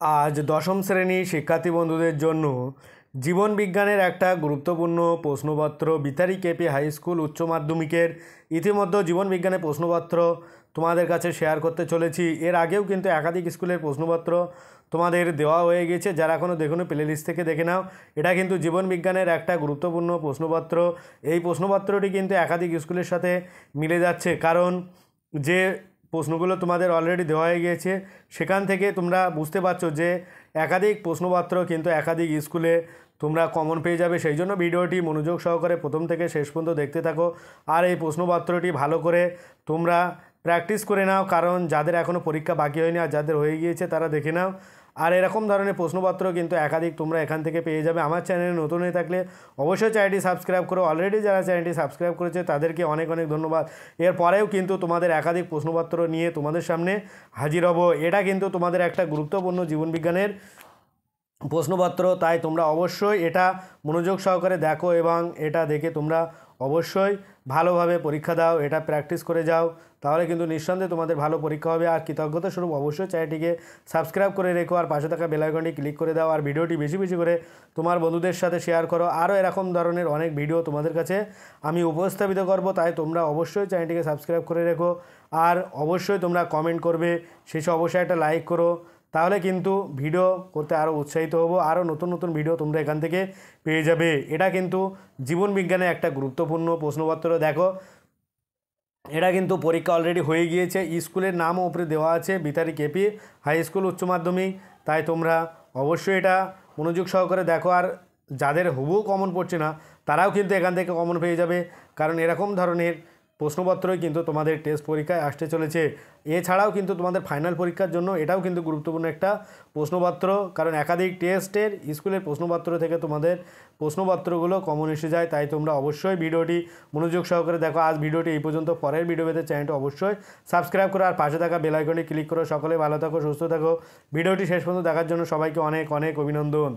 আজ দশম শ্রেণী শিক্ষার্থী বন্ধুদের জন্য জীবন বিজ্ঞানের একটা গুরুত্বপূর্ণ প্রশ্নপত্র বিতারি কেপি হাই স্কুল উচ্চ মাধ্যমিকের ইতিমধ্যে জীবন বিজ্ঞানের প্রশ্নপত্র তোমাদের কাছে শেয়ার করতে চলেছি। এর আগেও কিন্তু একাধিক স্কুলের প্রশ্নপত্র তোমাদের দেওয়া হয়ে গেছে, যারা এখনও দেখুন প্লে লিস্ট থেকে দেখে নাও। এটা কিন্তু জীবন বিজ্ঞানের একটা গুরুত্বপূর্ণ প্রশ্নপত্র। এই প্রশ্নপত্রটি কিন্তু একাধিক স্কুলের সাথে মিলে যাচ্ছে, কারণ যে প্রশ্নগুলো তোমাদের অলরেডি দেওয়া হয়ে গিয়েছে সেখান থেকে তোমরা বুঝতে পারছো যে একাধিক প্রশ্নপত্র কিন্তু একাধিক স্কুলে তোমরা কমন পেয়ে যাবে। সেই জন্য ভিডিওটি মনোযোগ সহকারে প্রথম থেকে শেষ পর্যন্ত দেখতে থাকো আর এই প্রশ্নপত্রটি ভালো করে তোমরা প্র্যাকটিস করে নাও, কারণ যাদের এখনও পরীক্ষা বাকি হয়নি আর যাদের হয়ে গিয়েছে তারা দেখে নাও। আর এরকম ধরনের প্রশ্নপত্র কিন্তু একাধিক তোমরা এখান থেকে পেয়ে যাবে। আমার চ্যানেলে নতুন হয়ে থাকলে অবশ্যই চ্যানেলটি সাবস্ক্রাইব করো। অলরেডি যারা চ্যানেলটি সাবস্ক্রাইব করেছে তাদেরকে অনেক অনেক ধন্যবাদ। এরপরেও কিন্তু তোমাদের একাধিক প্রশ্নপত্র নিয়ে তোমাদের সামনে হাজির হব। এটা কিন্তু তোমাদের একটা গুরুত্বপূর্ণ জীবনবিজ্ঞানের প্রশ্নপত্র, তাই তোমরা অবশ্যই এটা মনোযোগ সহকারে দেখো এবং এটা দেখে তোমরা অবশ্যই ভালোভাবে পরীক্ষা দাও, এটা প্র্যাকটিস করে যাও, তাহলে কিন্তু নিঃসন্দেহে তোমাদের ভালো পরীক্ষা হবে। আর কৃতজ্ঞতা স্বরূপ অবশ্যই চ্যানেলটিকে সাবস্ক্রাইব করে রেখো আর পাশে থাকা বেল আইকনটি ক্লিক করে দাও আর ভিডিওটি বেশি বেশি করে তোমার বন্ধুদের সাথে শেয়ার করো। আরও এরকম ধরনের অনেক ভিডিও তোমাদের কাছে আমি উপস্থাপিত করব, তাই তোমরা অবশ্যই চ্যানেলটিকে সাবস্ক্রাইব করে রেখো আর অবশ্যই তোমরা কমেন্ট করবে, শেষে অবশ্যই একটা লাইক করো, তাহলে কিন্তু ভিডিও করতে আরও উৎসাহিত হব। আরও নতুন নতুন ভিডিও তোমরা এখান থেকে পেয়ে যাবে। এটা কিন্তু জীবন বিজ্ঞানের একটা গুরুত্বপূর্ণ প্রশ্নপত্র। দেখো, এটা কিন্তু পরীক্ষা অলরেডি হয়ে গিয়েছে, স্কুলের নামও উপরে দেওয়া আছে বিতারি কেপি হাই স্কুল উচ্চ মাধ্যমিক, তাই তোমরা অবশ্যই এটা মনোযোগ সহকারে দেখো। আর যাদের হুবহু কমন পড়ছে না তারাও কিন্তু এখান থেকে কমন পেয়ে যাবে, কারণ এরকম ধরনের প্রশ্নপত্রই কিন্তু তোমাদের টেস্ট পরীক্ষায় আসতে চলেছে। এছাড়াও কিন্তু তোমাদের ফাইনাল পরীক্ষার জন্য এটাও কিন্তু গুরুত্বপূর্ণ একটা প্রশ্নপত্র, কারণ একাধিক টেস্টের স্কুলের প্রশ্নপত্র থেকে তোমাদের প্রশ্নপত্রগুলো কমন এসে যায়। তাই তোমরা অবশ্যই ভিডিওটি মনোযোগ সহকারে দেখো। আজ ভিডিওটি এই পর্যন্ত, পরের ভিডিও পেতে চ্যানেলটি অবশ্যই সাবস্ক্রাইব করো আর পাশে থাকা বেল আইকনে ক্লিক করো। সকলে ভালো থাকো, সুস্থ থাকো। ভিডিওটি শেষ পর্যন্ত দেখার জন্য সবাইকে অনেক অনেক অভিনন্দন।